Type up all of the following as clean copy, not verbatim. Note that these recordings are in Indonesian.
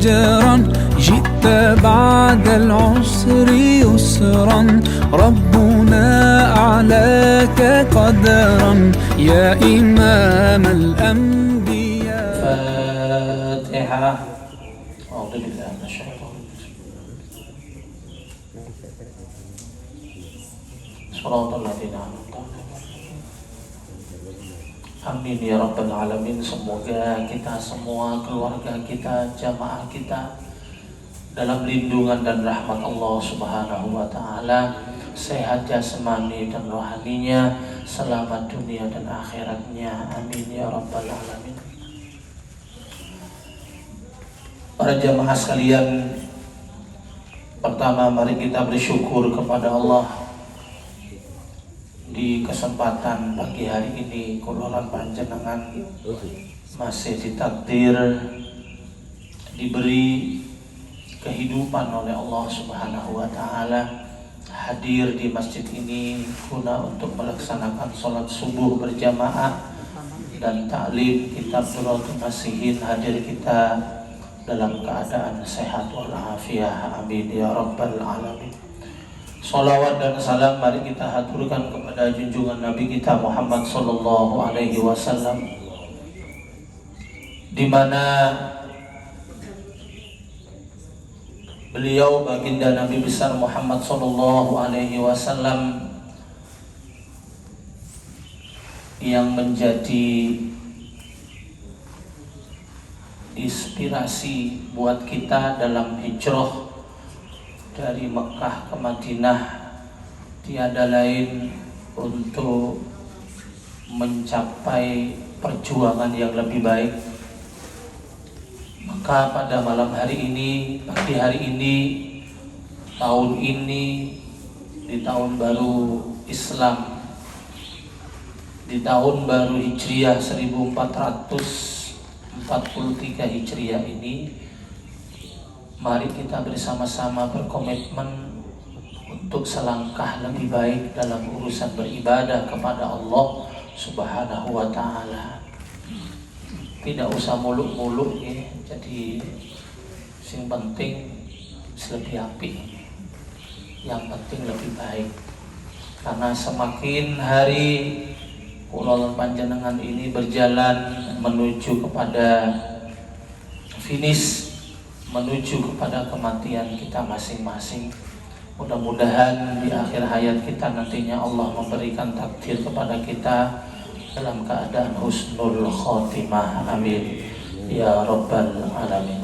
أجرا جئت بعد العسر يسرا ربنا أعلاك قدرا يا إمام الأنبياء. فاتحة. أعوذ بالله من الشيطان الرجيم. صراط الذين أنعمت عليهم. Amin ya rabbal alamin. Semoga kita semua, keluarga kita, jamaah kita dalam lindungan dan rahmat Allah Subhanahu wa taala, sehat jasmani dan rohaninya, selamat dunia dan akhiratnya. Amin ya rabbal alamin. Para jamaah sekalian, pertama mari kita bersyukur kepada Allah di kesempatan pagi hari ini. Kula panjenengan masih ditakdir diberi kehidupan oleh Allah Subhanahu wa taala hadir di masjid ini guna untuk melaksanakan sholat subuh berjamaah dan taklim kitab Suratul Nasihin. Hadir kita dalam keadaan sehat walafiat. Amin ya rabbal alamin. Salawat dan salam mari kita haturkan kepada junjungan Nabi kita Muhammad sallallahu alaihi wasallam, di mana beliau baginda Nabi besar Muhammad sallallahu alaihi wasallam yang menjadi inspirasi buat kita dalam hijrah dari Mekah ke Madinah, tiada lain untuk mencapai perjuangan yang lebih baik. Maka pada malam hari ini, pagi hari ini, tahun ini, di tahun baru Islam, di tahun baru Hijriah 1443 Hijriah ini, mari kita bersama-sama berkomitmen untuk selangkah lebih baik dalam urusan beribadah kepada Allah Subhanahu wa taala. Tidak usah muluk-muluk ya. Jadi yang penting lebih apik. Yang penting lebih baik. Karena semakin hari kula panjenengan ini berjalan menuju kepada finish, menuju kepada kematian kita masing-masing. Mudah-mudahan di akhir hayat kita nantinya Allah memberikan takdir kepada kita dalam keadaan husnul khotimah. Amin ya rabbal alamin.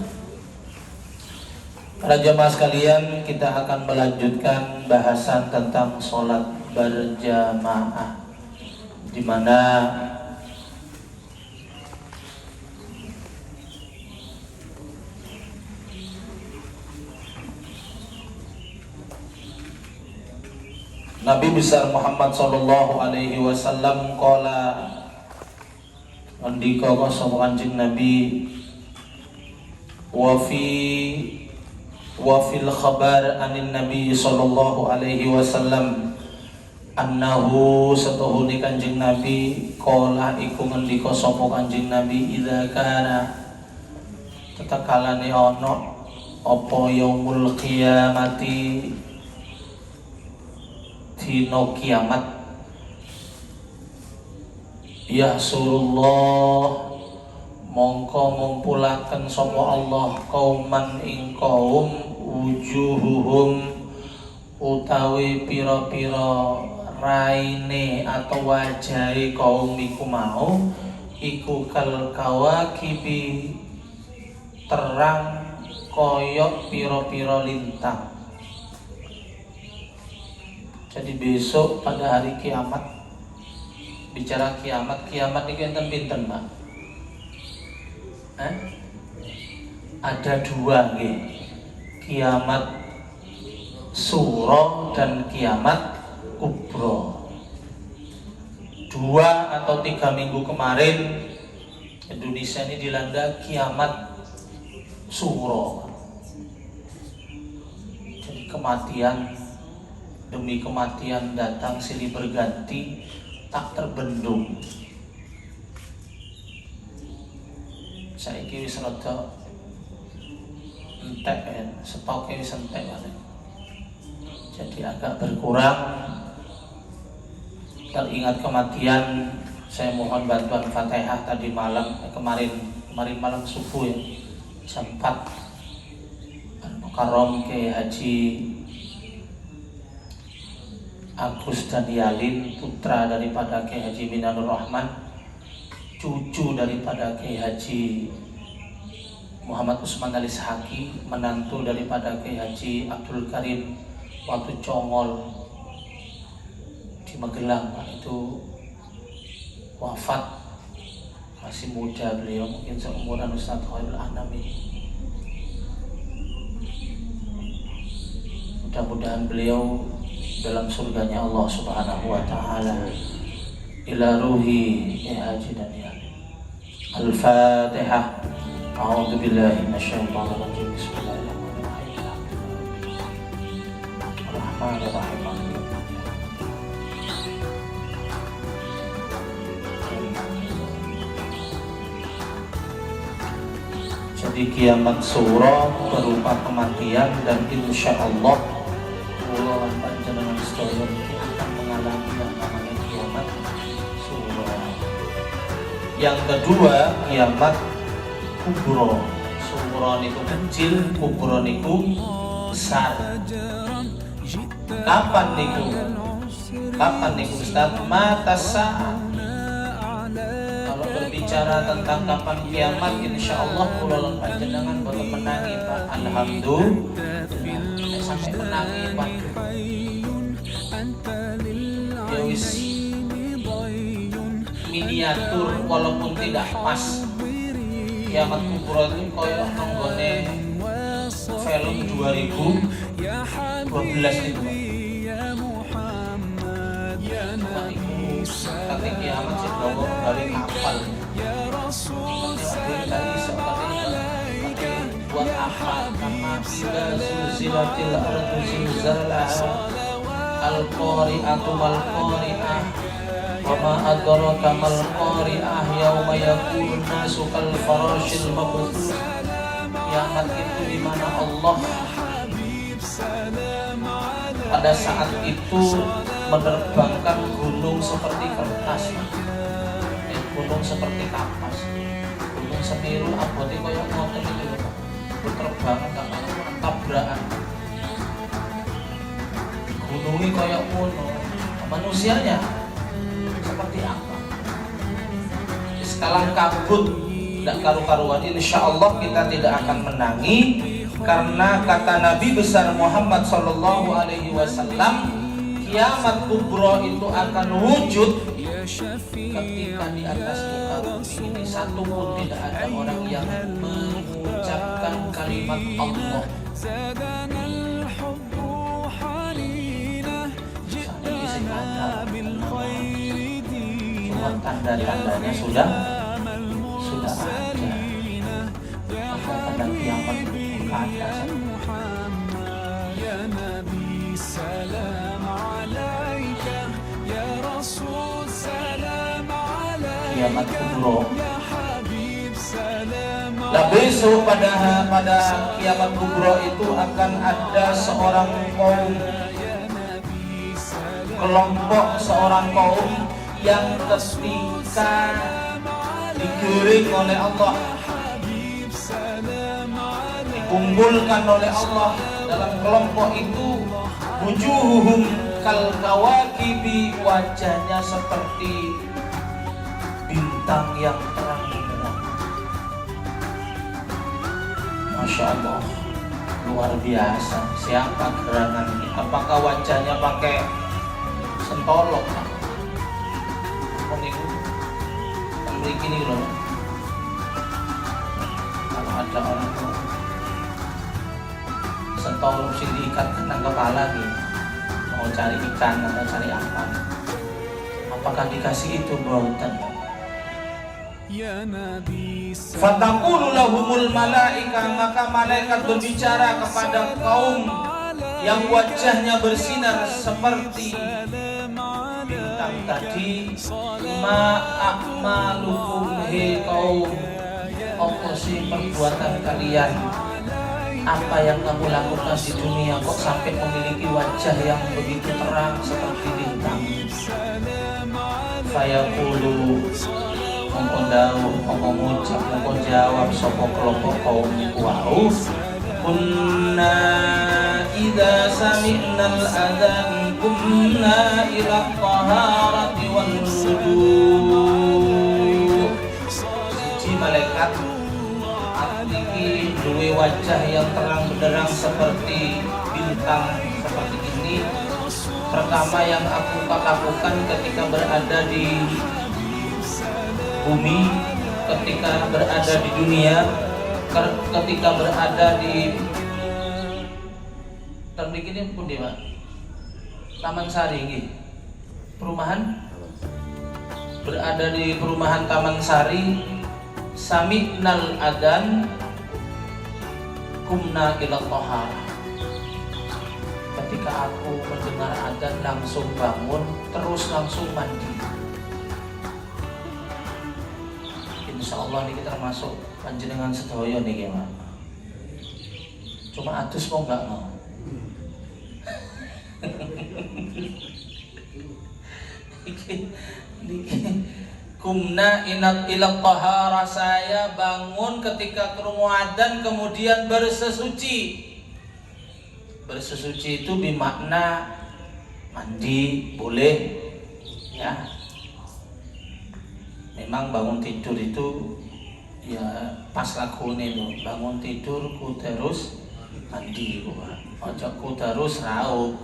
Para jamaah sekalian, kita akan melanjutkan bahasan tentang sholat berjamaah, di mana Nabi besar Muhammad sallallahu alaihi wasallam qala, andika sapa Kanjeng Nabi, wa fil khabar anin Nabi sallallahu alaihi wasallam annahu satuhune Kanjeng Nabi qala iku ngendika sapa Kanjeng Nabi, idza kana tetakalane ana apa yaumul qiyamati, dino kiamat, yahsurullah mongko ngumpulaken sapa Allah kauman ing kaum, wujuhuhum utawi pira-pira raine atau wajahe kaum iku mau iku kal kawakibi, terang koyok pira-pira lintang. Jadi besok pada hari kiamat, bicara kiamat ini enten pinten, Pak? Ada dua nggih. Kiamat suro dan kiamat kubro. 2 atau 3 minggu kemarin Indonesia ini dilanda kiamat suro. Jadi kematian demi kematian datang silih berganti, tak terbendung. Saiki wis rada entek ya, stoknya entek banget. Jadi agak berkurang. Teringat kematian, saya mohon bantuan Fatihah tadi malam, kemarin malam subuh ya, jam 4. Al-Mukarram Kiai Haji Agus Danialin, putra daripada Kiai Haji Minanur Rahman, cucu daripada Kiai Haji Muhammad Usman Alis Haki, menantu daripada Kiai Haji Abdul Karim Watu Congol di Magelang, Pak, itu wafat masih muda beliau, mungkin seumuran Ustaz Khairul Anam ini. Mudah-mudahan beliau dalam surganya Allah Subhanahu wa taala. Ila ruhi ya Haji Daniel. Al-Fatihah. A'udzu billahi minasyaitonir rajim. Bismillahirrahmanirrahim. Ar-Rahmanir-Rahim. Jadi kiamat suro berupa kematian, dan insya Allah kula lan panjenengan sedaya akan mengalami yang namanya kiamat suro. Yang kedua, kiamat kubro. Suro niku kecil, kubro niku besar. Kapan niku? Kapan niku Ustaz? Mata saat. Kalau berbicara tentang kapan kiamat, insya Allah kula lan panjenengan boten menangi Pak. Alhamdulillah. Sampai menangi Pak. Ya wis miniatur walaupun tidak pas. Kiamat kubro itu koyo nenggone film 2012 itu Pak. Kata kiamat sih bawa dari kapal. Buat apa? Karena bila zulzilatil ardu zilzalaha al-qari'atu mal-qari'ah wa ma adraka mal-qari'ah yauma yakunu nasu kal farashil mabthus. Kiamat itu di mana Allah pada saat itu menerbangkan gunung seperti kertas, gunung seperti kapas, gunung Semeru abote koyo ngoten itu lho Pak. Berterbangan tak ana tabrakan. Gunungnya koyo ngono. Manusianya seperti apa? Sekarang kabut tidak karu-karuan. Insyaallah kita tidak akan menangi, karena kata Nabi besar Muhammad sallallahu alaihi wasallam, kiamat kubro itu akan wujud ketika di atas muka bumi ini satu pun tidak ada orang yang mengucapkan kalimat Allah. Cuma tanda-tandanya sudah ada. Tanda kiamat itu ada. Kiamat kubro. Nah, besok pada kiamat kubro itu akan ada seorang kaum, kelompok seorang kaum yang ketika digiring oleh Allah, dikumpulkan oleh Allah dalam kelompok itu, wujuhuhum kal kawakibi, wajahnya seperti bintang yang terang benderang. Masya Allah, luar biasa. Siapa gerangan ini? Apakah wajahnya pakai sentolok? Meniku begini loh. Kalau ada orang tuh sentolok sih diikatkan ke kepala gitu, mau cari ikan atau cari apa? Apakah dikasih itu buatan? Fataqulu lahumul malaika, maka malaikat berbicara kepada kaum yang wajahnya bersinar seperti bintang tadi, ma'akmalukum he kaum, apa sih perbuatan kalian? apa yang kamu lakukan di dunia kok sampai memiliki wajah yang begitu terang seperti bintang? Fayaqulu mongko jawab sapa kelompok kaum wau, kunna idza sami'na al-adzan kunna ila taharati wal wudu. Siji malaikat iki duwe wajah yang terang benderang seperti bintang seperti ini. Pertama yang aku lakukan ketika berada di bumi, ketika berada di dunia, ketika berada di termik ini pun dia Taman Sari ini perumahan, berada di perumahan Taman Sari, sami'nal adan kumna ila tahara. Ketika aku mendengar adzan langsung bangun, terus langsung mandi. Insya Allah ini kita termasuk panjenengan sedaya nih ya, cuma adus mau nggak mau. Kumna inat ila tahara, saya bangun ketika krungu adzan kemudian bersesuci. Bersesuci itu bermakna mandi boleh ya. Memang bangun tidur itu ya pas lagune itu bangun tidur ku terus mandi ku. Ojo ku terus raup.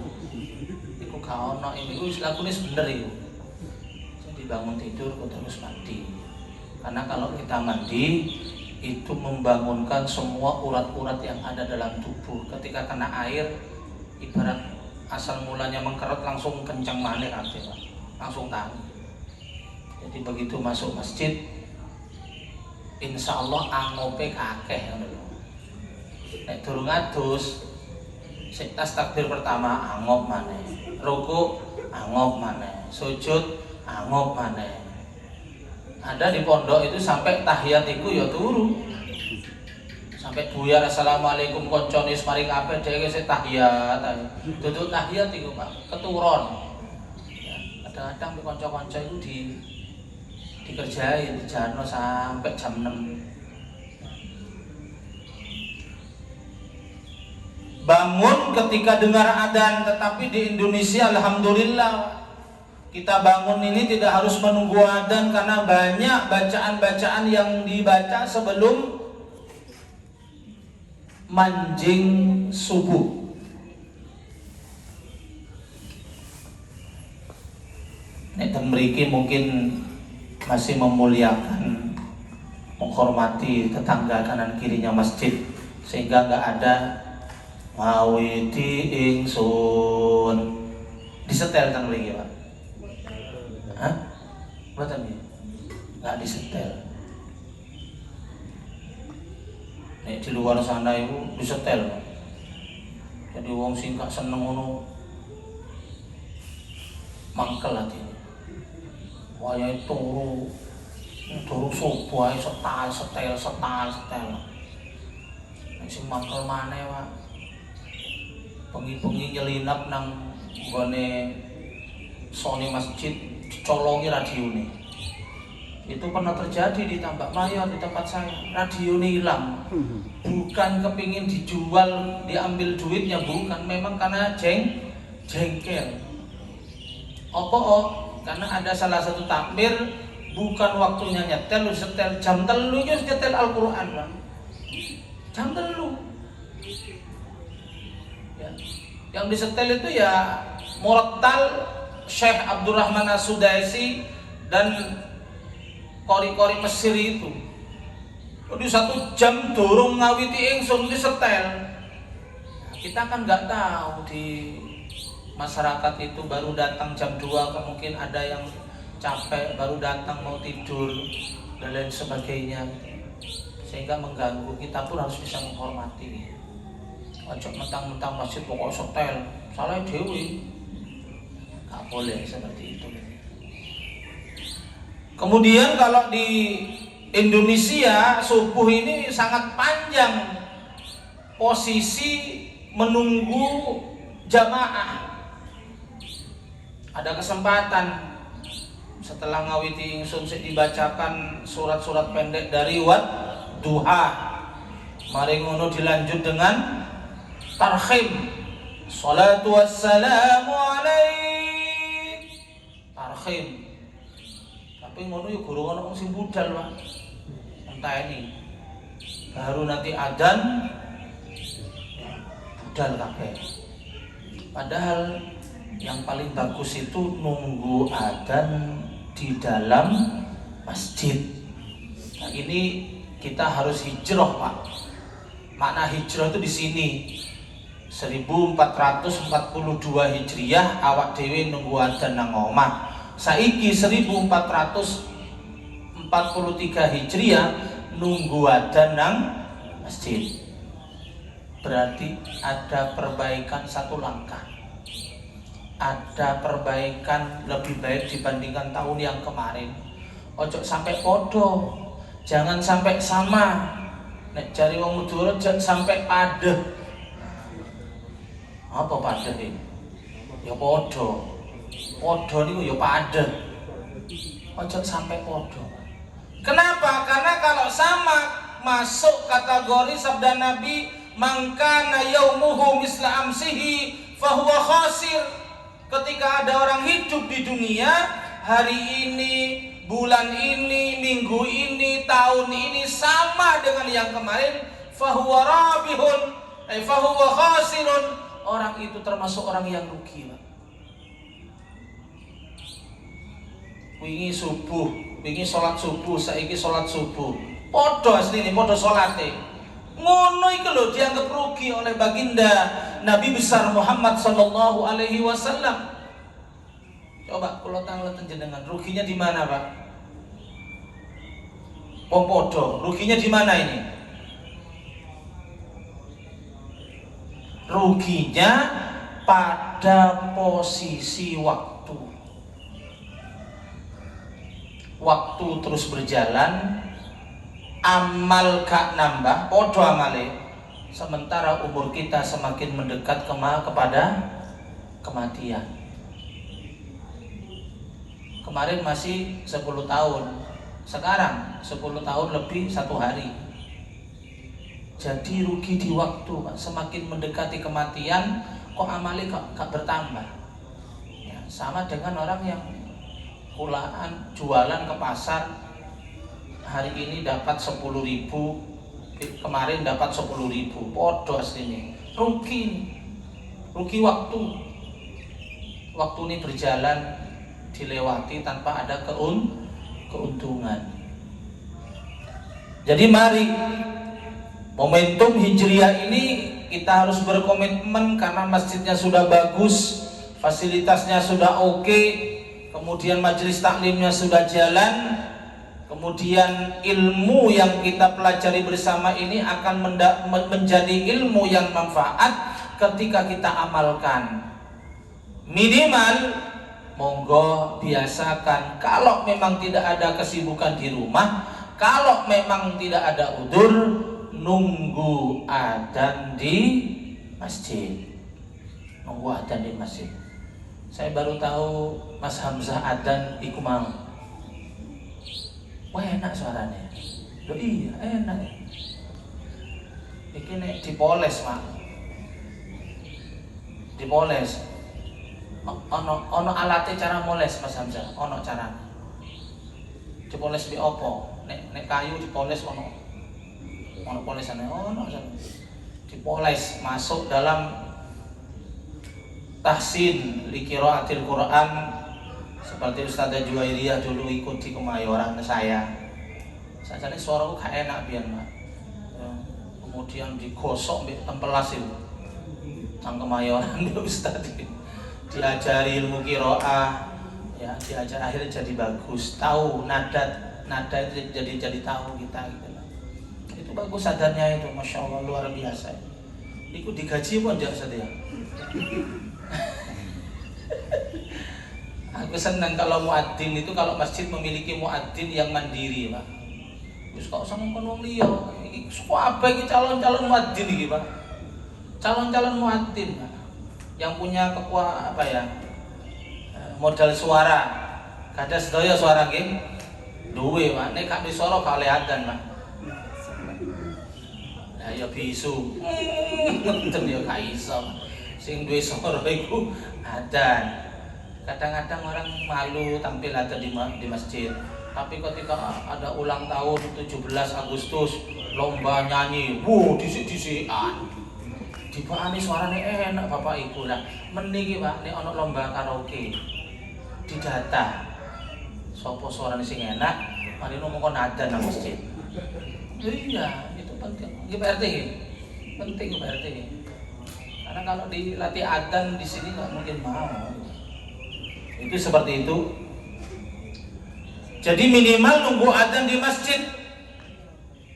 Iku gak ono iku lagune bener iku. Jadi bangun tidur ku terus mandi. Karena kalau kita mandi itu membangunkan semua urat-urat yang ada dalam tubuh. Ketika kena air, ibarat asal mulanya mengkerut langsung kencang maneh kabeh, langsung tangi. Jadi begitu masuk masjid, insya Allah angope kakeh. Nek durung adus, sik tas takbir pertama angop maneh, rukuk angop maneh, sujud angop maneh. Ada di pondok itu sampai tahiyat itu ya turu. Sampai buyar assalamualaikum koncone mari kabeh dhewe sik tahiyat. Duduk tahiyat iku Pak, keturon. Ya, kadang-kadang kanca-kanca itu dikerjain di jano sampai jam 6. Bangun ketika dengar adzan, tetapi di Indonesia alhamdulillah kita bangun ini tidak harus menunggu adzan karena banyak bacaan-bacaan yang dibaca sebelum manjing subuh. Nek mriki mungkin masih memuliakan, menghormati tetangga kanan kirinya masjid sehingga nggak ada mawiti ingsun disetel teng mriki Pak. Hah? Mboten nggih. Enggak disetel. Nek di luar sana itu disetel. Jadi wong sing gak seneng ngono mangkel atine. Wayahe turu subuh ae setel. Nek sing mangkel maneh Pak. Bengi-bengi nyelinap nang nggone sone masjid dicolongi radione. Itu pernah terjadi di Tambak Mayor di tempat saya. Radionya hilang. Bukan kepingin dijual, diambil duitnya, bukan. Memang karena jengkel. Karena ada salah satu takmir bukan waktunya nyetel, setel jam 3 nya nyetel Al-Quran Bang. Jam 3 ya. Yang disetel itu ya Murattal Syekh Abdurrahman As-Sudaisi dan kori-kori Mesir itu. Jadi 1 jam dorong ngawiti ingsun disetel. Kita kan nggak tahu di masyarakat itu baru datang jam 2, mungkin ada yang capek baru datang mau tidur dan lain sebagainya, sehingga mengganggu. Kita pun harus bisa menghormati. Ojo mentang-mentang masjid pokok setel, salah dewi. Gak boleh seperti itu. Kemudian kalau di Indonesia subuh ini sangat panjang. posisi menunggu jamaah. Ada kesempatan setelah ngawiti ingsun dibacakan surat-surat pendek dari duha. Mari ngono dilanjut dengan tarhim. Salatu wassalamu alaik. Tarhim. Tapi ngono yo guru ono sing budal, Pak. Entah ini. Baru nanti adzan budal kabeh. Padahal yang paling bagus itu nunggu adzan di dalam masjid. Nah, ini kita harus hijrah, Pak. Makna hijrah itu di sini 1442 Hijriah awak dhewe nunggu adzan nang omah. Saiki 1443 Hijriah nunggu adzan nang masjid. Berarti ada perbaikan satu langkah. Ada perbaikan lebih baik dibandingkan tahun yang kemarin. Ojo sampai podo, jangan sampai sama. Nek jari wong Madura jangan sampai padeh. Apa padeh iki? Ya podo. Podo niku ya padeh. Ojo sampai podo. Kenapa? Karena kalau sama masuk kategori sabda Nabi, "Mangkana yaumuhu misla amsihi fahuwa khasir." Ketika ada orang hidup di dunia, hari ini, bulan ini, minggu ini, tahun ini sama dengan yang kemarin, fahuwa rabihun, fahuwa khasirun. Orang itu termasuk orang yang rugi, Pak. Wingi subuh, wingi sholat subuh, saiki sholat subuh. Podo asline, podo sholate. Ngono iki lho dianggap rugi oleh baginda Nabi besar Muhammad sallallahu alaihi wasallam. Coba kula tangleten jenengan, ruginya di mana, Pak? Podo, ruginya di mana ini? Ruginya pada posisi waktu. Waktu terus berjalan, amal gak nambah, podo amale. Sementara umur kita semakin mendekat kepada kematian. Kemarin masih 10 tahun, sekarang 10 tahun lebih 1 hari. Jadi rugi di waktu, Pak. Semakin mendekati kematian, kok amali gak bertambah. Ya, sama dengan orang yang kulaan jualan ke pasar, hari ini dapat 10.000, kemarin dapat 10.000, podo aslinya. Rugi waktu. Waktu ini berjalan dilewati tanpa ada keuntungan. Jadi mari momentum Hijriah ini kita harus berkomitmen karena masjidnya sudah bagus, fasilitasnya sudah oke, kemudian majelis taklimnya sudah jalan, kemudian ilmu yang kita pelajari bersama ini akan menjadi ilmu yang manfaat ketika kita amalkan. Minimal monggo biasakan, kalau memang tidak ada kesibukan di rumah, kalau memang tidak ada udzur, nunggu adzan di masjid. Nunggu adzan di masjid. Saya baru tahu Mas Hamzah adzan iku mau. Wah, enak suaranya. Loh iya, enak. Iki nek dipoles, Mak. Dipoles. Ono alate cara moles, Mas Hamzah. Ono cara. Dipoles di opo? Nek kayu dipoles ono polesane. Ono dipoles masuk dalam tahsin li qiraatil Quran, seperti Ustazah Juwairiyah dulu ikut di Kemayoran saya. Sajane suaraku gak enak biyen, Pak. Ya, kemudian digosok mbek tempelas itu. Nang Kemayoran Ustaz diajari ilmu qiraah, ya diajar, akhirnya jadi bagus. Tahu nada itu jadi tahu kita gitu. Itu bagus sadarnya itu, Masya Allah, luar biasa. Itu digaji pun jangan setia. Aku senang kalau muadzin itu, kalau masjid memiliki muadzin yang mandiri, Pak. Wis kok sama kon wong liya. Iki apa iki calon-calon muadzin iki, Pak? calon-calon muadzin yang punya modal suara. Kada sedaya suara nggih. Duwe, Pak. Nek gak disoro gak oleh adzan, Pak. Lah ya bisu. Ngoten ya gak iso. Sing duwe suara iku adzan. Kadang-kadang orang malu tampil adzan di masjid. Tapi ketika ada ulang tahun 17 Agustus, lomba nyanyi, disik-disikan. Dipakani suarane enak Bapak Ibu lah. Mending Pak nek ana lomba karaoke. Didata. Sopo suarane sing enak, mari ngomong adzan nang masjid. Iya, itu penting. Nggih Pak RT nggih. Penting Pak RT nggih. Karena kalau dilatih adzan di sini nggak mungkin mau. Itu seperti itu. Jadi minimal nunggu adzan di masjid.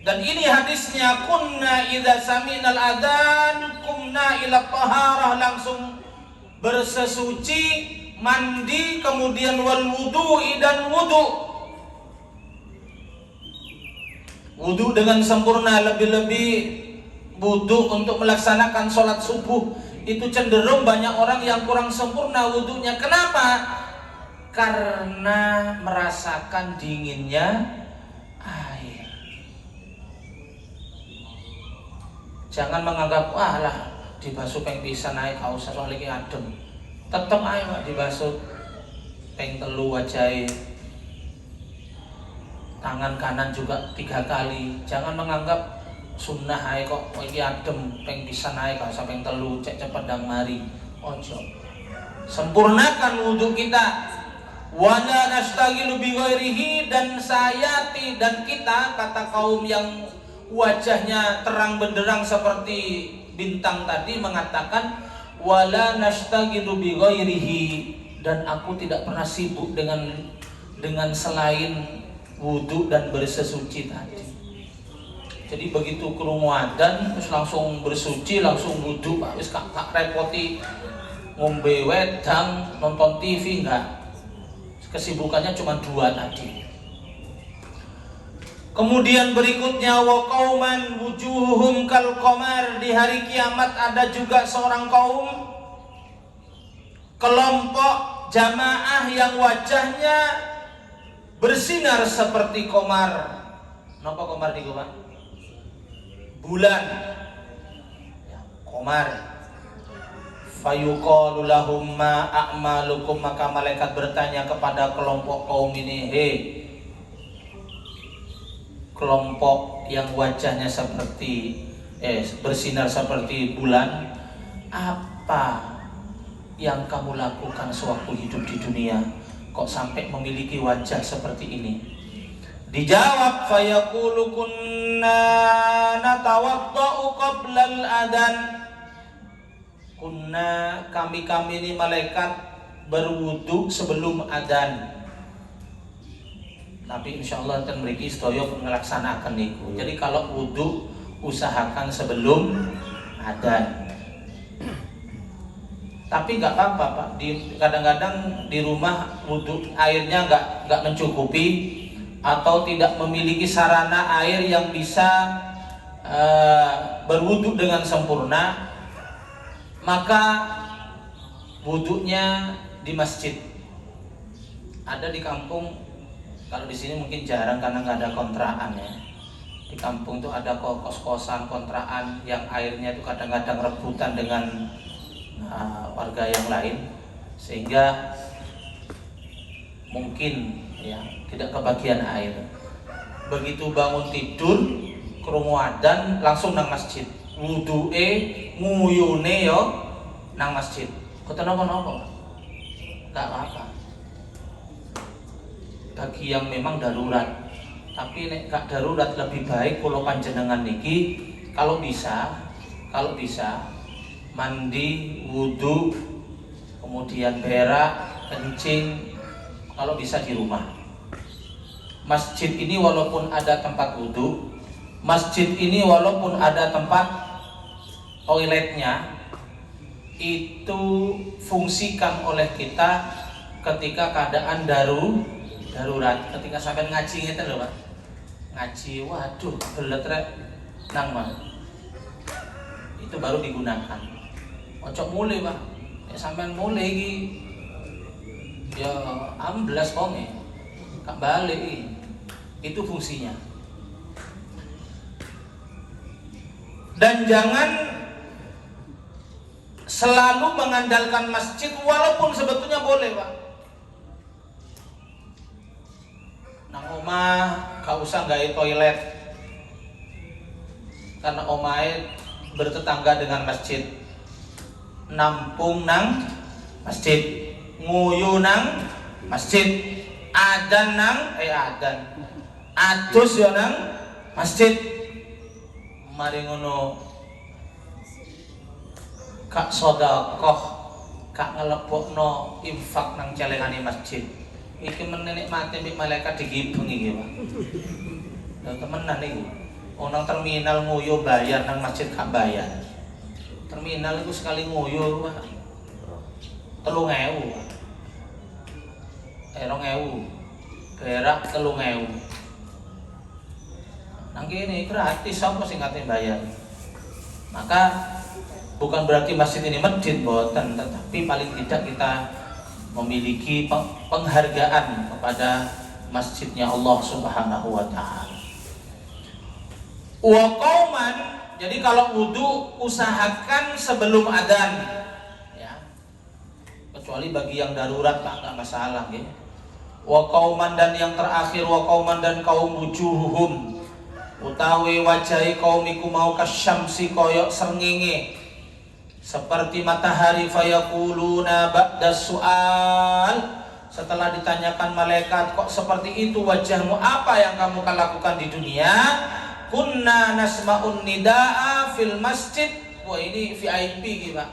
Dan ini hadisnya, kunna idza saminal adzan kumna ila taharah, langsung bersesuci, mandi, kemudian wal wudu'i, dan wudu dengan sempurna. Lebih-lebih wudu untuk melaksanakan sholat subuh itu cenderung banyak orang yang kurang sempurna wudunya. Kenapa? Karena merasakan dinginnya air. Jangan menganggap wah lah dibasuh peng pisan ae gak usah soal iki adem. Tetep ae Pak dibasuh peng telu wajahe. Tangan kanan juga 3 kali. Jangan menganggap sunnah ae kok iki adem peng pisan ae gak usah peng telu cek cepet ndang mari. Ojo. Sempurnakan wudu kita. Wala nastaghilu bi ghairihi, dan saya dan kita, kata kaum yang wajahnya terang benderang seperti bintang tadi, mengatakan wala nastaghilu bi ghairihi, dan aku tidak pernah sibuk dengan selain wudu dan bersesuci tadi. Jadi begitu krungu adzan terus langsung bersuci, langsung wudu, Pak, wis gak repoti ngombe wedang, nonton TV, enggak. Kesibukannya cuma 2 tadi. Kemudian berikutnya, wa qauman wujuhum kal qamar, di hari kiamat ada juga seorang kaum, kelompok jamaah yang wajahnya bersinar seperti qamar. Napa qamar niku, Pak? Bulan. Ya, qamar. Fayuqalu lahum ma a'malukum, maka malaikat bertanya kepada kelompok kaum ini, hei kelompok yang wajahnya seperti bersinar seperti bulan, apa yang kamu lakukan sewaktu hidup di dunia kok sampai memiliki wajah seperti ini? Dijawab, fayaqulu kunna natawaddau qabla al-adzan. Kunna, kami ini malaikat berwudu sebelum adzan. Tapi insya Allah akan memiliki sedaya melaksanakan niku. Jadi kalau wudu usahakan sebelum adzan. Tapi nggak apa-apa Pak. Kadang-kadang di rumah wudu airnya nggak mencukupi atau tidak memiliki sarana air yang bisa berwudu dengan sempurna, maka wudunya di masjid. Ada di kampung, kalau di sini mungkin jarang karena nggak ada kontrakan ya. Di kampung itu ada kos-kosan, kontrakan yang airnya itu kadang-kadang rebutan dengan warga yang lain, sehingga mungkin ya tidak kebagian air. Begitu bangun tidur, krungu adzan langsung nang masjid. Wudu'e nguyune yo nang masjid. Kota napa-napa? Enggak apa-apa. Bagi yang memang darurat. Tapi nek gak darurat lebih baik kula panjenengan niki kalau bisa mandi, wudu, kemudian berak, kencing, kalau bisa di rumah. Masjid ini walaupun ada tempat wudu, masjid ini walaupun ada tempat toiletnya, itu fungsikan oleh kita ketika keadaan darurat. Ketika sampai ngaji ngeten lho Pak. Ngaji, waduh belet rek nang mah. itu baru digunakan. Ojo mulai Pak, ya sampean mulai iki ya amblas konge, kak balik iki. Itu fungsinya. Dan jangan selalu mengandalkan masjid, walaupun sebetulnya boleh Pak. Nang omah gak usah gawe toilet, karena omahe bertetangga dengan masjid. Nampung nang masjid, nguyu nang masjid, adan nang adus ya nang masjid. Mari ngono kak sedekah, kak ngelepokno infak nang celengane masjid. Iki menenik mati mbek malaikat digibeng iki, Pak. Lha temenan iki. Nang terminal nguyu bayar nang masjid gak bayar. Terminal itu sekali nguyu, Pak. 3.000. 2.000. Berak 3.000. Nang kene gratis, sapa sing kate bayar. Maka bukan berarti masjid ini medit, boten, tetapi paling tidak kita memiliki penghargaan kepada masjidnya Allah Subhanahu wa taala. Wa qauman, jadi kalau wudu usahakan sebelum adzan ya. Kecuali bagi yang darurat enggak masalah ya. Wa qauman, dan yang terakhir wa qauman, dan kaum wujuhum utawi wajahi kaum iku mau kasyamsi koyok srengenge seperti matahari, fayaquluna ba'da su'al, setelah ditanyakan malaikat kok seperti itu wajahmu, apa yang kamu lakukan di dunia? Kunna nasma'un nida'a fil masjid. Wah ini VIP gitu Pak.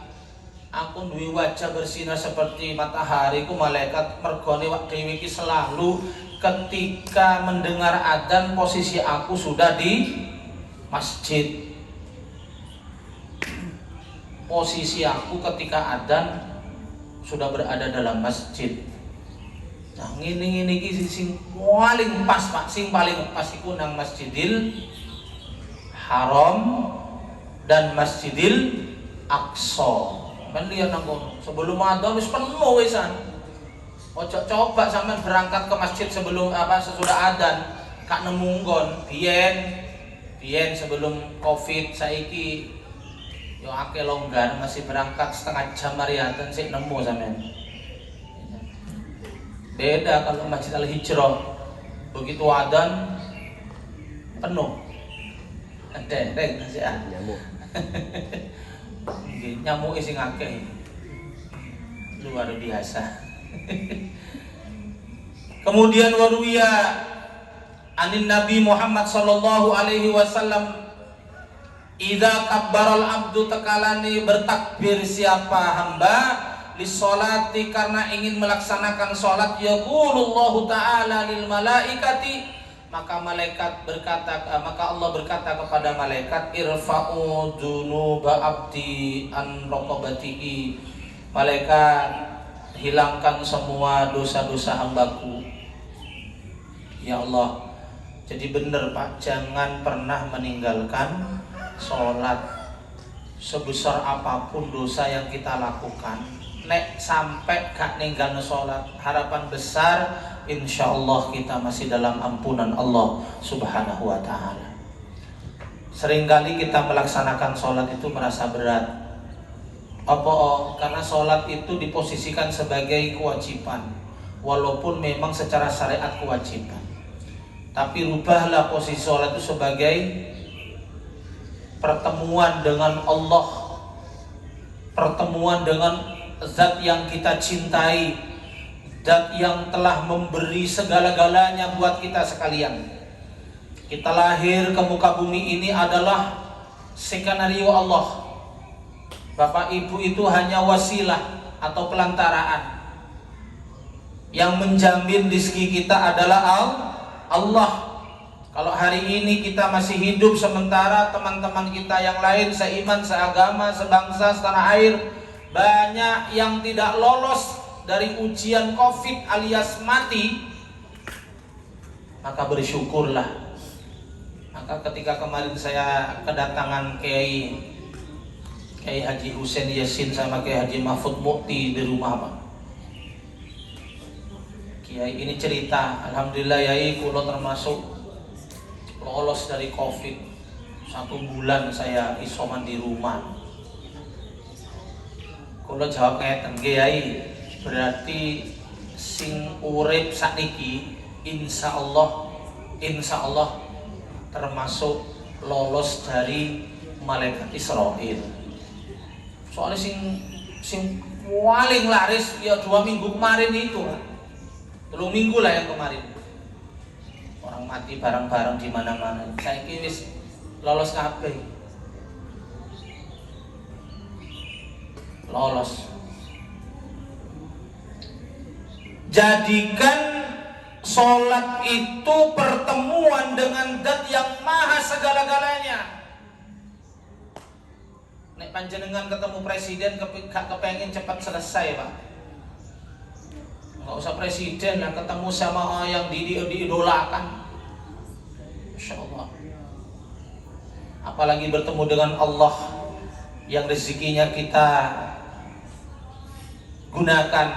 Aku duwe wajah bersinar seperti matahari ku malaikat mergone wak dhewe iki selalu ketika mendengar adzan posisi aku sudah di masjid. Posisi aku ketika adzan sudah berada dalam masjid. Nah ngene iki sing paling pas Pak, sing paling pas iku nang Masjidil Haram dan Masjidil Aqsa. Men lihat nang kono. Sebelum adzan wis penuh wisan. Ojo coba sampean berangkat ke masjid sebelum sesudah adzan, kak nemu nggon. Biyen sebelum Covid, saiki yo akeh longgar, masih berangkat setengah jam mari adzan sik nemu sampean. Beda kalau Masjid Al-Hijrah, begitu adzan penuh. Dereng sih nyamuk. Nyamuk sing akeh. Luar biasa. Kemudian waruya anin Nabi Muhammad sallallahu alaihi wasallam, idza kabbaral abdu, tekalani bertakbir siapa hamba lisolati, karena ingin melaksanakan sholat, yaqulullahu ta'ala lil malaikati, maka malaikat berkata, maka Allah berkata kepada malaikat, irfa'u dzunuba abdi an raqabatihi, malaikat hilangkan semua dosa-dosa hambaku. Ya Allah, jadi benar Pak, jangan pernah meninggalkan sholat. Sebesar apapun dosa yang kita lakukan, nek sampai gak ninggalno sholat, harapan besar insya Allah kita masih dalam ampunan Allah Subhanahu wa ta'ala. Seringkali kita melaksanakan sholat itu merasa berat. Karena sholat itu diposisikan sebagai kewajiban, walaupun memang secara syariat kewajiban. Tapi rubahlah posisi sholat itu sebagai pertemuan dengan Allah, pertemuan dengan zat yang kita cintai, zat yang telah memberi segala-galanya buat kita sekalian. Kita lahir ke muka bumi ini adalah skenario Allah. Bapak ibu itu hanya wasilah atau pelantaraan. Yang menjamin rezeki kita adalah Allah. Kalau hari ini kita masih hidup, sementara teman-teman kita yang lain seiman, seagama, sebangsa, setanah air, banyak yang tidak lolos dari ujian Covid alias mati, maka bersyukurlah. Maka ketika kemarin saya kedatangan Kiai Kiai Haji Husain Yasin sama Kiai Haji Mahfud Mukti di rumah Pak. Kiai ini cerita, alhamdulillah Yai kulo termasuk lolos dari Covid. 1 bulan saya isoman di rumah. Kulo jawab ngeten, Kiai, berarti sing urip sakniki insya Allah termasuk lolos dari malaikat Israel. Soalnya sing paling laris ya 2 minggu kemarin itu, 3 minggu lah yang kemarin. Orang mati bareng-bareng di mana-mana. Saya wis lolos kabeh. Lolos. Jadikan sholat itu pertemuan dengan zat yang maha segala-galanya. Nek panjenengan ketemu presiden kepengen cepat selesai Pak. Nggak usah presiden lah, ketemu sama yang diidolakan. Masya Allah. Apalagi bertemu dengan Allah yang rezekinya kita gunakan,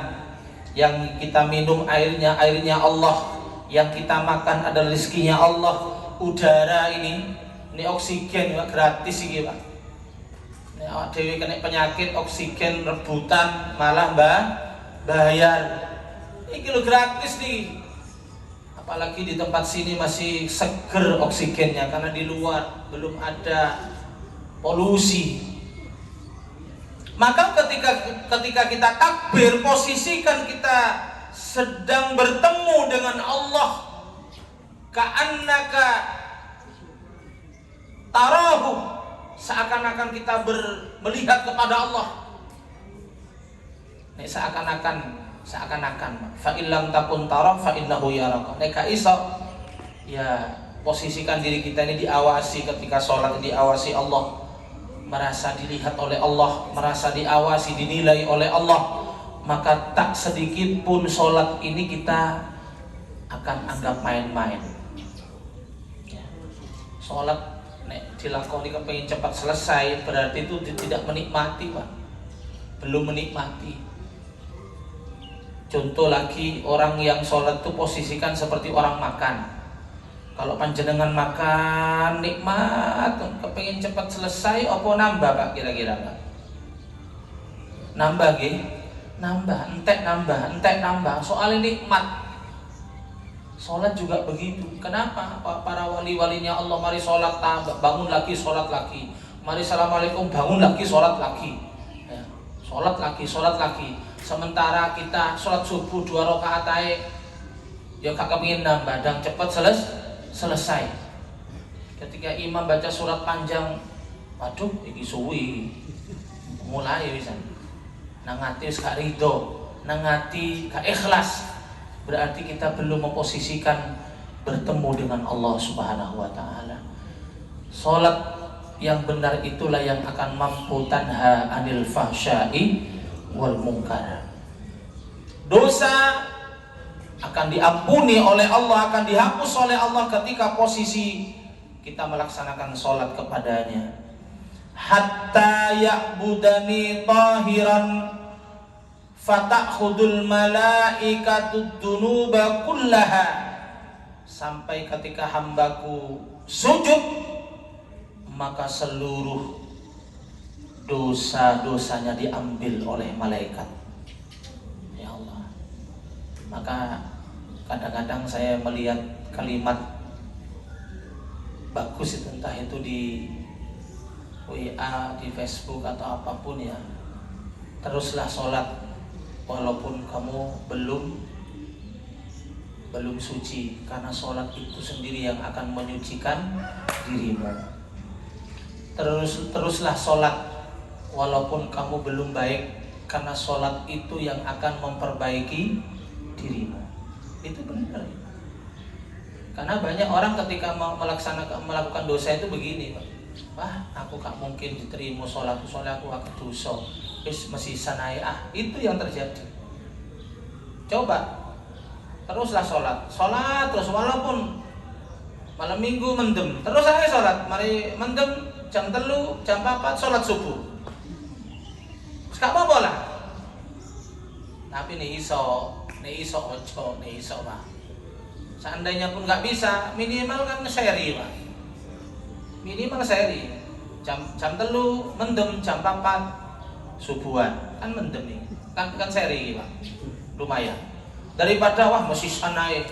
yang kita minum airnya Allah, yang kita makan adalah rezekinya Allah. Udara ini oksigen juga gratis ini Pak. Ini awak dewe kena penyakit oksigen rebutan malah bayar. Ini lo gratis nih. Apalagi di tempat sini masih seger oksigennya karena di luar belum ada polusi. Maka ketika kita takbir, posisikan kita sedang bertemu dengan Allah. Ka'annaka tarahu, seakan-akan kita melihat kepada Allah. Nek seakan-akan fa illam takun tarah fa innahu yaraka. Nek ka iso ya posisikan diri kita ini diawasi ketika sholat, diawasi Allah, merasa dilihat oleh Allah, merasa diawasi, dinilai oleh Allah, maka tak sedikit pun sholat ini kita akan anggap main-main. Sholat dilakoni kepengen cepat selesai, berarti itu tidak menikmati Pak, belum menikmati. Contoh lagi, orang yang sholat itu posisikan seperti orang makan. Kalau panjenengan makan nikmat, kepengen cepat selesai, apa nambah Pak kira-kira Pak? Nambah gih? Nambah, entek nambah. Soalnya nikmat. Sholat juga begitu. Kenapa? Para wali-walinya Allah mari sholat, bangun lagi sholat lagi. Mari assalamualaikum, bangun lagi sholat lagi. Ya, sholat lagi. Sementara kita sholat subuh 2 rakaat aja, ya kakak ingin nambah dan cepat selesai. Ketika imam baca surat panjang, waduh, ini suwi, mulai bisa. Nangati gak ridho, nangati gak ikhlas, berarti kita belum memposisikan bertemu dengan Allah Subhanahu Wa Taala. Sholat yang benar itulah yang akan mampu tanha anil fahsyai wal munkar. Dosa akan diampuni oleh Allah, akan dihapus oleh Allah ketika posisi kita melaksanakan sholat kepadanya. Hatta ya'budani tahiran fatakhudul malaikatud dunuba kullaha, sampai ketika hambaku sujud maka seluruh dosa-dosanya diambil oleh malaikat. Ya Allah. Maka kadang-kadang saya melihat kalimat bagus itu, entah itu di WA, di Facebook atau apapun ya. Teruslah sholat walaupun kamu belum suci, karena sholat itu sendiri yang akan menyucikan dirimu. Teruslah sholat walaupun kamu belum baik, karena sholat itu yang akan memperbaiki dirimu. Itu benar. Karena banyak orang ketika melakukan dosa itu begini Pak. Wah, aku gak mungkin diterima sholat, soalnya aku akan dosa. Masih sanai itu yang terjadi. Coba teruslah sholat terus, walaupun malam minggu mendem, terus aja sholat. Mari mendem jam 3, jam 4 sholat subuh. Gak apa-apa lah. Tapi nih iso ojo, nih iso Pak. Seandainya pun nggak bisa, minimal kan seri Pak. Minimal seri. Jam telu mendem, jam 4 subuhan kan mendem nih. Kan seri Pak. Lumayan. Daripada wah mesti naik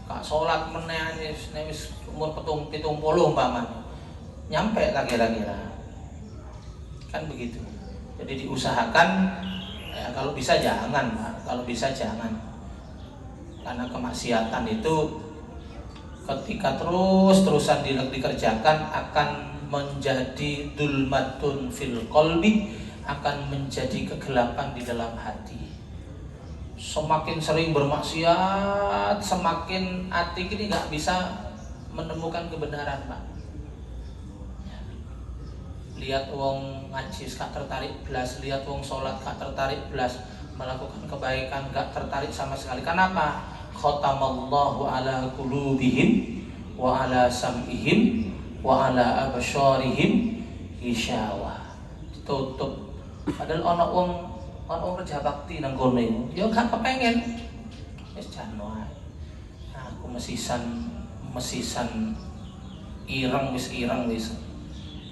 kak sholat meneh wis umur 70 umpamanya. Nyampe lah kira-kira. Kan begitu. Jadi diusahakan ya, kalau bisa jangan Pak. Kalau bisa jangan. Karena kemaksiatan itu ketika terus-terusan dikerjakan akan menjadi dulmatun fil qalbi, akan menjadi kegelapan di dalam hati. Semakin sering bermaksiat, semakin hati ini nggak bisa menemukan kebenaran Pak. Lihat wong ngaji gak tertarik belas, lihat wong sholat gak tertarik belas, melakukan kebaikan gak tertarik sama sekali. Kenapa? Khatamallahu ala qulubihim wa ala sam'ihim wa ala absyarihim ghishawah. Ditutup. Padahal ana wong kerja bakti nang kono iku, ya gak kepengen. Wis jan wae. Aku mesisan ireng wis.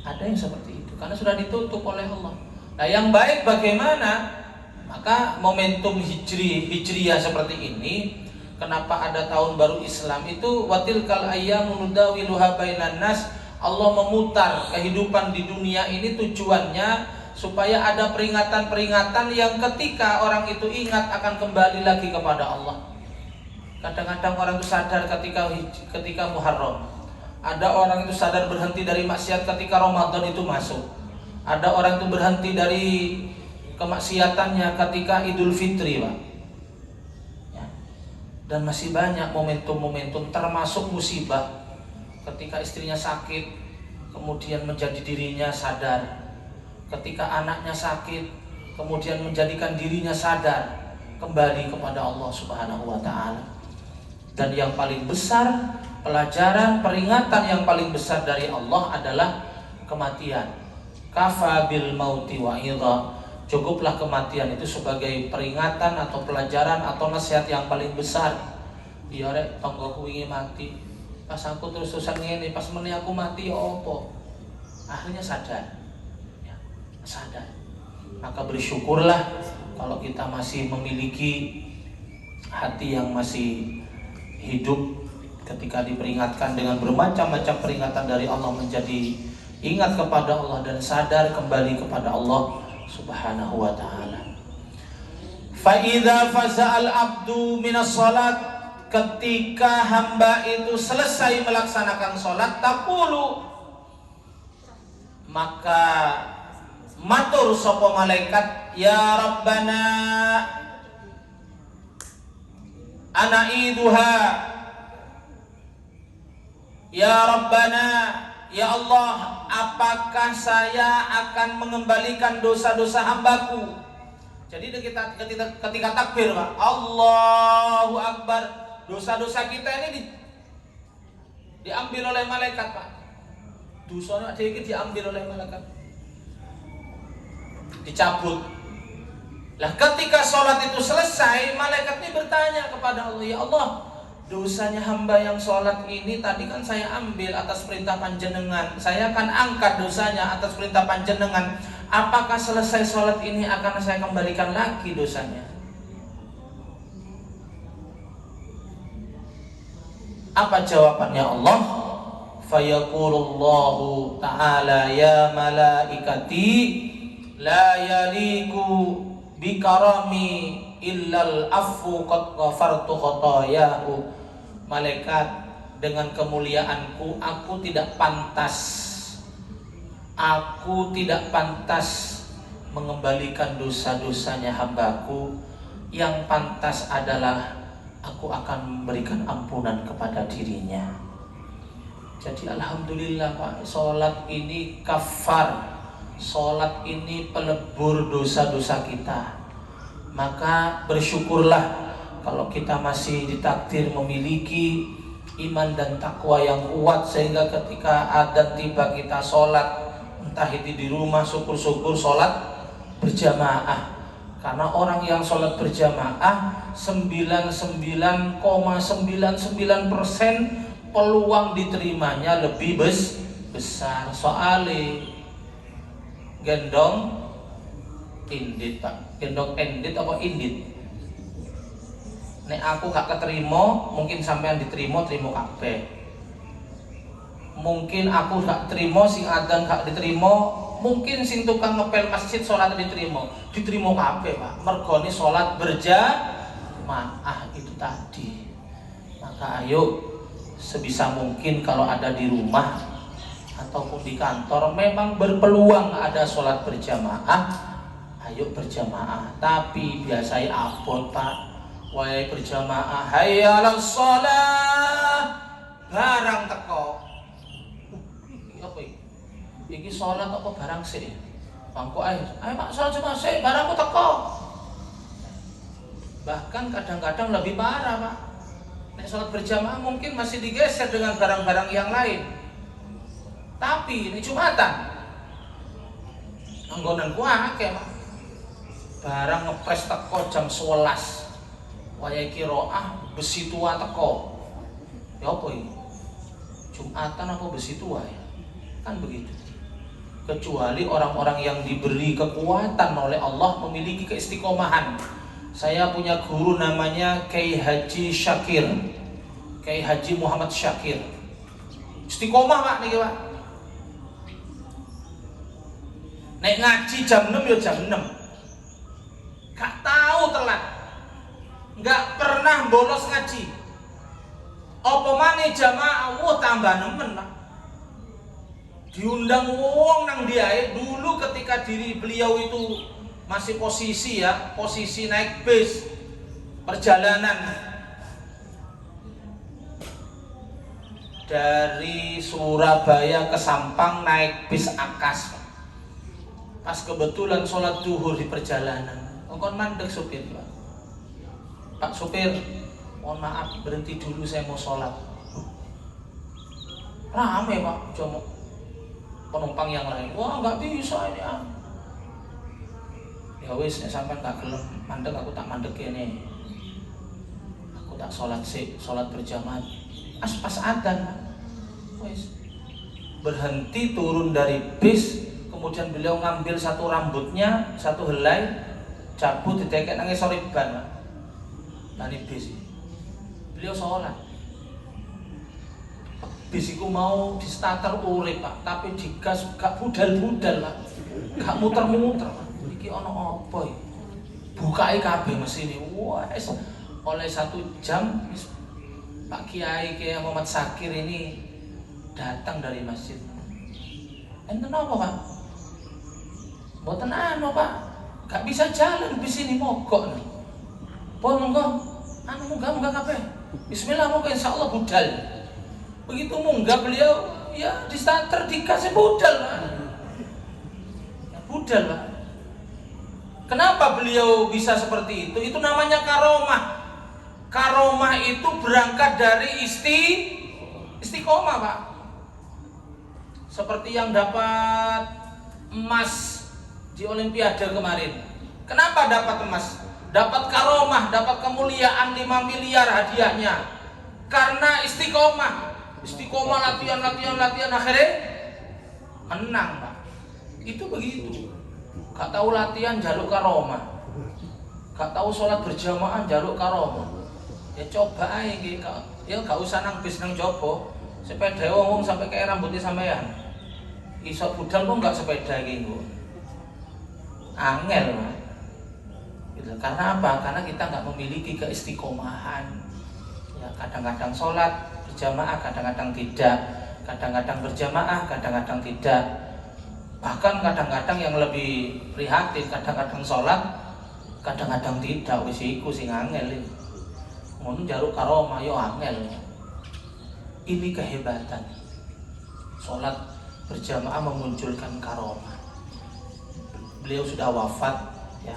Ada yang seperti itu karena sudah ditutup oleh Allah. Nah, yang baik bagaimana? Maka momentum hijriyah seperti ini, kenapa ada tahun baru Islam itu watilkal ayyamu nudawiluha bainan nas. Allah memutar kehidupan di dunia ini tujuannya supaya ada peringatan-peringatan yang ketika orang itu ingat akan kembali lagi kepada Allah. Kadang-kadang orang itu sadar ketika Muharram. Ada orang itu sadar berhenti dari maksiat ketika Ramadan itu masuk. Ada orang itu berhenti dari kemaksiatannya ketika Idul Fitri Pak. Ya. Dan masih banyak momentum-momentum termasuk musibah. Ketika istrinya sakit, kemudian menjadi dirinya sadar. Ketika anaknya sakit, kemudian menjadikan dirinya sadar, kembali kepada Allah Subhanahu wa Ta'ala. Dan yang paling besar, pelajaran peringatan yang paling besar dari Allah adalah kematian. Kafa bil mauti wa'idha. Cukuplah kematian itu sebagai peringatan atau pelajaran atau nasihat yang paling besar. Ya rek, tonggoku ingin mati. Pas aku terus-terusan ngene, pas meneh aku mati ya opo? Akhirnya sadar. Ya, sadar. Maka bersyukurlah kalau kita masih memiliki hati yang masih hidup ketika diperingatkan dengan bermacam-macam peringatan dari Allah, menjadi ingat kepada Allah dan sadar kembali kepada Allah Subhanahu wa Ta'ala. Fa idza faza'al abdu minas salat, ketika hamba itu selesai melaksanakan salat, taqulu, maka matur sapa malaikat, ya Rabbana anaiduha, ya Rabbana, ya Allah, apakah saya akan mengembalikan dosa-dosa hambaku? Jadi ketika takbir Pak, Allahu Akbar, dosa-dosa kita ini diambil oleh malaikat Pak. Dosanya sedikit diambil oleh malaikat, dicabut. Lah ketika sholat itu selesai, malaikat ini bertanya kepada Allah, ya Allah, dosanya hamba yang sholat ini tadi kan saya ambil atas perintah panjenengan, saya akan angkat dosanya atas perintah panjenengan. Apakah selesai sholat ini akan saya kembalikan lagi dosanya? Apa jawabannya Allah? Fayaqulullahu ta'ala, ya malaikati la yaliku bikarami illal afu qad ghafartu khotayahu. Malaikat, dengan kemuliaanku aku tidak pantas mengembalikan dosa-dosanya hambaku. Yang pantas adalah aku akan memberikan ampunan kepada dirinya. Jadi alhamdulillah Pak, sholat ini kafar, sholat ini pelebur dosa-dosa kita. Maka bersyukurlah kalau kita masih ditakdir memiliki iman dan takwa yang kuat, sehingga ketika adzan tiba kita sholat, entah itu di rumah, syukur-syukur sholat berjamaah. Karena orang yang sholat berjamaah 99,99% peluang diterimanya lebih besar. Soalnya gendong indit Pak, gendong indit apa indit? Nek aku gak keterima, mungkin sampean diterima kabeh. Mungkin aku gak terima, sing adzan gak diterima, mungkin sing tukang ngepel masjid sholat diterima kabeh Pak. Mergone sholat berjamaah itu tadi. Maka ayo sebisa mungkin kalau ada di rumah ataupun di kantor memang berpeluang ada sholat berjamaah, ayo berjamaah. Tapi biasanya abot Pak. Wae berjamaah, hayya 'alas shalah, barang teko. Apa iki? Iki salat apa barang sih? Bangku ayo Pak salat cuma sih, barangku teko. Bahkan kadang-kadang lebih parah Pak. Nek salat berjamaah mungkin masih digeser dengan barang-barang yang lain. Tapi ini Jumatan. Anggonan ku akeh Pak. Barang ngepres teko jam 11. Wayai kiroah besi tua teko. Ya apa ini? Jumatan apa besi tua ya? Kan begitu. Kecuali orang-orang yang diberi kekuatan oleh Allah memiliki keistiqomahan. Saya punya guru namanya Kiai Haji Syakir, Kiai Haji Muhammad Syakir. Istiqomah Pak niki Pak. Nek ngaji jam 6 ya jam 6. Gak tahu telat. Nggak pernah bolos ngaji. Apa maneh jamaah tambah nemen Pak. Diundang wong nang diae dulu ketika diri beliau itu masih posisi naik bis perjalanan dari Surabaya ke Sampang naik bis Akas. Pas kebetulan sholat duhur di perjalanan, engkon mandek supir Pak. Pak supir, mohon maaf berhenti dulu saya mau sholat. Rame Pak, cuma penumpang yang lain. Wah nggak bisa ini ah. Ya wis, sampai nggak gelem mandek, aku tak mandek ini. Aku tak sholat sih, sholat berjamaah. Pas adzan, wis berhenti turun dari bis, kemudian beliau ngambil satu rambutnya, satu helai, cabut ditekek nangis soriban Pak. Tani bis, beliau sholat. Bis itu mau di starter urip Pak, tapi digas gak budal-budal Pak, gak muter-muter Pak. Iki ono apa ya? Bukai kabeh mesin ini. Wah, oleh 1 jam Pak Kiai Muhammad Syakir ini datang dari masjid. Enten apa Pak? Mboten anu Pak, gak bisa jalan bis ini mogok nih. Pun monggo, munggah kabeh. Bismillah monggo insyaallah budal. Begitu munggah beliau ya di starter dikasih budal Pak. Ya, budal Pak. Kenapa beliau bisa seperti itu? Itu namanya karomah. Karomah itu berangkat dari istiqomah Pak. Seperti yang dapat emas di Olimpiade kemarin. Kenapa dapat emas? Dapat karomah, dapat kemuliaan 5 miliar hadiahnya. Karena istiqomah latihan akhirnya menang Pak. Itu begitu. Gak tahu latihan jaluk karomah, gak tahu sholat berjamaah jaluk karomah. Ya coba aja gitu. Ya gak usah nang bis nang jopo. Sepeda wong sampai kayak rambutnya sampean. Iso budal kok gak sepeda gitu. Angel Pak. Gitu. Karena apa? Karena kita nggak memiliki keistiqomahan. Ya, kadang-kadang sholat berjamaah, kadang-kadang tidak. Kadang-kadang berjamaah, kadang-kadang tidak. Bahkan kadang-kadang yang lebih prihatin, kadang-kadang sholat, kadang-kadang tidak. Wis iku sing angel. Ngono jaluk karomah yo angel. Ini kehebatan. Sholat berjamaah memunculkan karomah. Beliau sudah wafat, ya.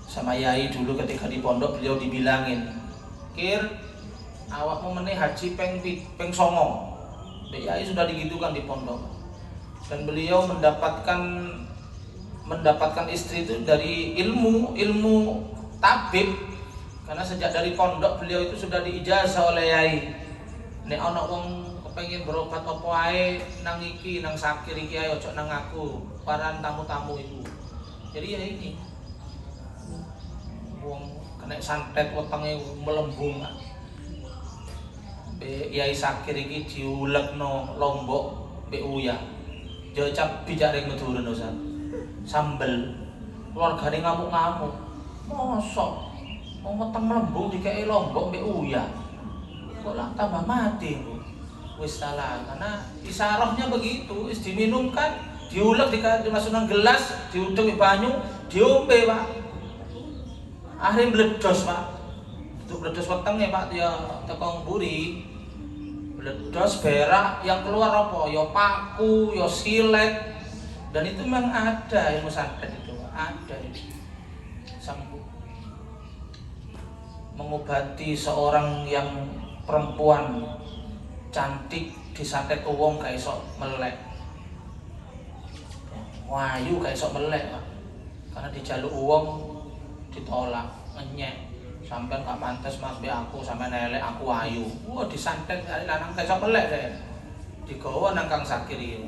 Sama yai dulu ketika di pondok beliau dibilangin, Kir, awakmu meneh haji peng songo. Yai sudah digitukan di pondok. Dan beliau mendapatkan mendapatkan istri itu dari ilmu tabib, karena sejak dari pondok beliau itu sudah diijazah oleh yai. Nek ana wong kepengin berobat apa ae nang iki nang Sakir iki ae ojo nang aku, paran tamu-tamu itu. Jadi ya ini wong kena santet wetenge melembung. Be Yai Sakir iki diulekno Lombok be Uya. Jocap bicara ngedurun Ustaz. Sambel keluargane ngamuk-ngamuk. Mosok wong weteng melembung dikeki Lombok be Uya. Kok lah tambah mati. Wis salah, karena isarahnya begitu, is diminumkan, diulek dimasukkan gelas, diuduk di banyu, diombe Pak. Akhirnya meledos Pak. Itu meledos wetenge Pak, ya tekong buri. Meledos berak, yang keluar apa? Ya paku, ya silet. Dan itu memang ada ilmu santet itu, ada itu. Sampai mengobati seorang yang perempuan cantik disantet wong gak iso melek. Wayu gak iso melek Pak. Karena dijaluk wong ditolak, ngenyek. Sampeyan gak pantes Mas mbek aku, sampeyan elek aku wayu. Wah disantet kali lanang gak iso melek saya. Digawa nang Kang Sakir iki.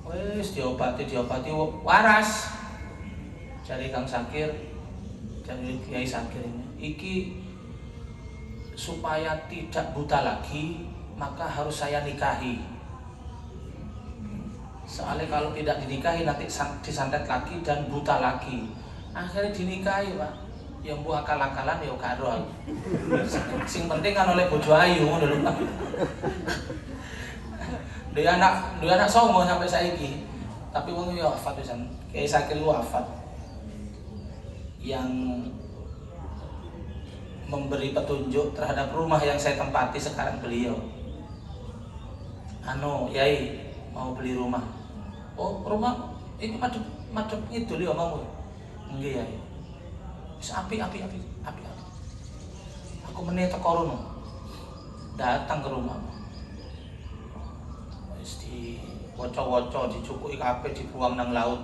Wis diobati waras. Jare Kang Sakir, jare Kiai Sakir ini. Iki supaya tidak buta lagi, maka harus saya nikahi. Soalnya kalau tidak dinikahi nanti disantet lagi dan buta lagi. Akhirnya dinikahi Pak. Yang buat akal-akalan ya karo. Sing penting kan oleh bojo ayu ngono lho Pak. Dia anak songo sampai saiki. Tapi wong yo wafat pisan. Kiai Sakir wafat. Yang memberi petunjuk terhadap rumah yang saya tempati sekarang beliau. Yai mau beli rumah. Oh rumah ini madep ngidul ya mau. Nggih Yai. Wis api. Aku meneh teko rono. Datang ke rumah. Wis di woco-woco dicukuki kabeh dibuang nang laut.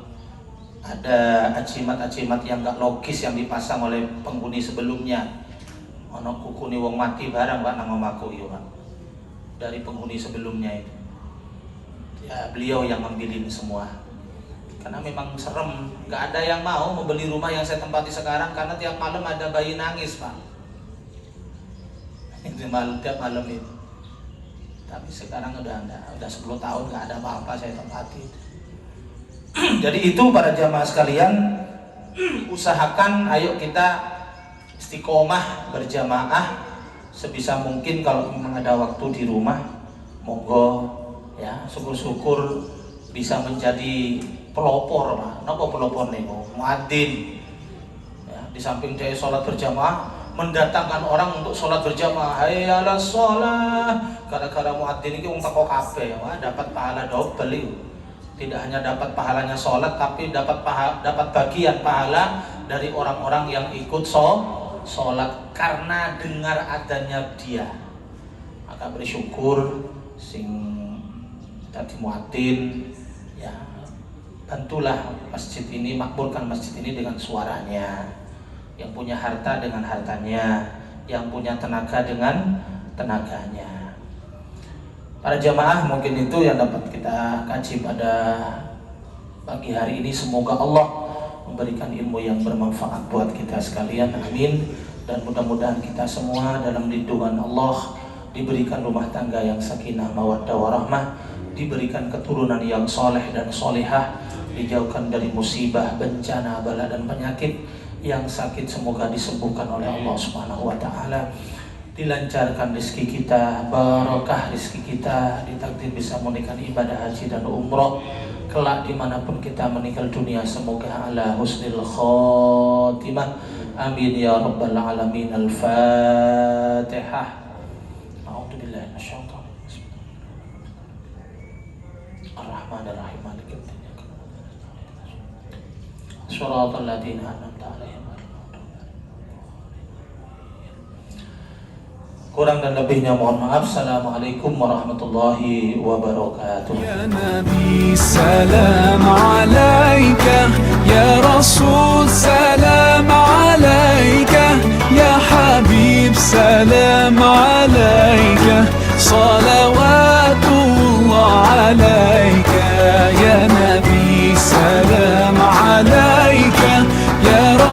Ada ajimat-ajimat yang enggak logis yang dipasang oleh penghuni sebelumnya. Ono kukune wong mati barang Pak nang omahku yo Pak. Dari penghuni sebelumnya itu. Ya beliau yang memilih semua. Karena memang serem, nggak ada yang mau membeli rumah yang saya tempati sekarang karena tiap malam ada bayi nangis Pak. Tiap malam itu. Tapi sekarang udah 10 tahun nggak ada apa-apa saya tempati. Jadi itu para jamaah sekalian, usahakan ayo kita istiqomah berjamaah sebisa mungkin. Kalau memang ada waktu di rumah, monggo ya, syukur-syukur bisa menjadi pelopor Pak. Napa pelopor niku? Muadzin. Ya, di samping dia sholat berjamaah, mendatangkan orang untuk sholat berjamaah. Hayyalas sholat. Gara-gara muadzin iki wong teko kabeh, wah dapat pahala double itu. Tidak hanya dapat pahalanya sholat, tapi dapat bagian pahala dari orang-orang yang ikut sholat karena dengar adanya dia. Maka bersyukur sing tadi muadzin ya, bantulah masjid ini, makmurkan masjid ini dengan suaranya. Yang punya harta dengan hartanya, yang punya tenaga dengan tenaganya. Para jamaah, mungkin itu yang dapat kita kaji pada pagi hari ini. Semoga Allah memberikan ilmu yang bermanfaat buat kita sekalian, amin. Dan mudah-mudahan kita semua dalam lindungan Allah, diberikan rumah tangga yang sakinah mawaddah warahmah, diberikan keturunan yang soleh dan solehah, dijauhkan dari musibah, bencana, bala dan penyakit. Yang sakit semoga disembuhkan oleh Allah Subhanahu wa ta'ala. Dilancarkan rezeki kita, barokah rezeki kita, ditakdir bisa menunaikan ibadah haji dan umroh kelak dimanapun kita meninggal dunia. Semoga ala husnil khotimah, amin ya rabbal alamin. Al-Fatihah. A'udzubillahi minasyaitonir rajim. Ar-Rahmanir-Rahim, Maliki yaumiddin. Shiratal ladzina an'amta 'alaihim. Kurang dan lebihnya mohon maaf. Assalamualaikum warahmatullahi wabarakatuh. Ya Nabi, salam alaik. عليك يا رسول سلام عليك يا حبيب سلام عليك